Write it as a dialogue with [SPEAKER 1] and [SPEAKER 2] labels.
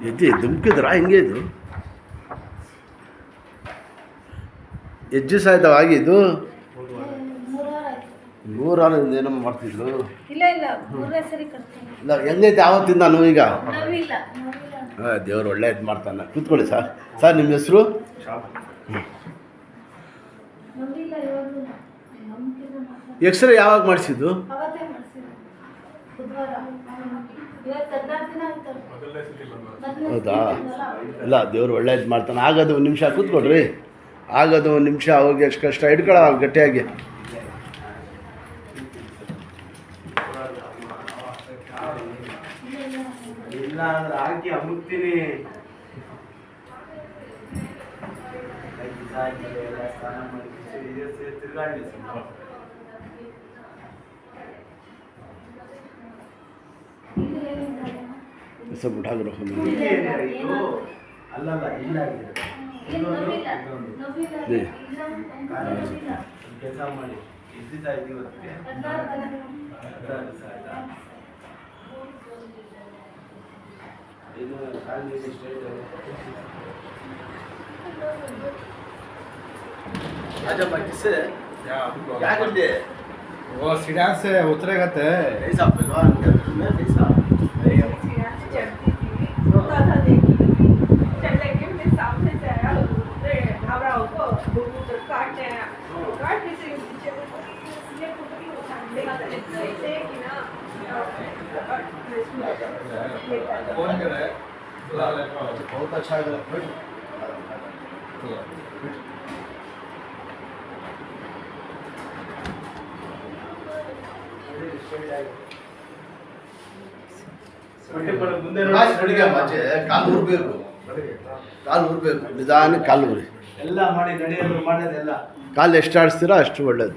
[SPEAKER 1] ಹೆಜ್ಜೆ ದುಮ್ಕಿದ್ರಾ ಹೆಂಗೆ ಇದು ಹೆಜ್ಜೆ ಸಾಯ್ತಾವ ಆಗಿದ್ದು ನೂರಾರಿಂದ ಏನಮ್ಮ ಮಾಡ್ತಿದ್ರು ಇಲ್ಲ ಹೆಂಗೈತೆ ಆವತ್ತಿಂದ ನಾನು ಈಗ ದೇವ್ರು ಒಳ್ಳೆ ಇದು ಮಾಡ್ತಾನೆ ಕೂತ್ಕೊಳ್ಳಿ ಸರ್ ನಿಮ್ಮ ಹೆಸರು ಎಕ್ಸ್ರೇ ಯಾವಾಗ ಮಾಡಿಸಿದ್ದು ಹೌದಾ ಇಲ್ಲ ದೇವ್ರು ಒಳ್ಳೆ ಇದು ಮಾಡ್ತಾನೆ ಆಗೋದು ಒಂದು ನಿಮಿಷ ಕೂತ್ಕೊಡ್ರಿ ಆಗೋದು ಒಂದು ನಿಮಿಷ ಹೋಗಿ ಎಷ್ಟು ಕಷ್ಟ ಹಿಡ್ಕೊಳ್ಳೋ ಗಟ್ಟಿಯಾಗಿ ಇಲ್ಲ ಅಂದ್ರೆ ಹಾಕಿ ಅಮುಕ್ತೀನಿ ಸ್ನಾನ ಮಾಡಿ ತಿರ್ಗಾಡಿ सब उठा के रखो अल्लाह ಇಲ್ಲ ಕೆಲಸ ಮಾಡಿ ಇದ್ದಿ ಸಾಯ್ತಿ ಇವತ್ತಿಗೆ ಇದು ಕಾಲಿ ಸ್ಟ್ರೈಟ್ आजा किससे क्या कर दिए
[SPEAKER 2] वो सीढ़ियाँ से उतरेगा थे
[SPEAKER 1] ऐसा पहलवान मैं ऐसा
[SPEAKER 3] चढ़ती थी रोता था देखी चलने के मैं सामने से आया घबरा को काटने काटने से पीछे ये कुत्ती उठाने से कि ना
[SPEAKER 2] कौन कर रहा है
[SPEAKER 1] बहुत अच्छा है ಕಾಲು ಊರ್ಬೇಕು ನಿಧಾನ ಕಾಲು ಊರಿ
[SPEAKER 2] ಎಲ್ಲ ಮಾಡಿ ನಡೆಯೋದು ಮಾಡೋದೆಲ್ಲ
[SPEAKER 1] ಕಾಲು ಎಷ್ಟು ಆಡಿಸ್ತೀರೋ ಅಷ್ಟು ಒಳ್ಳೇದು.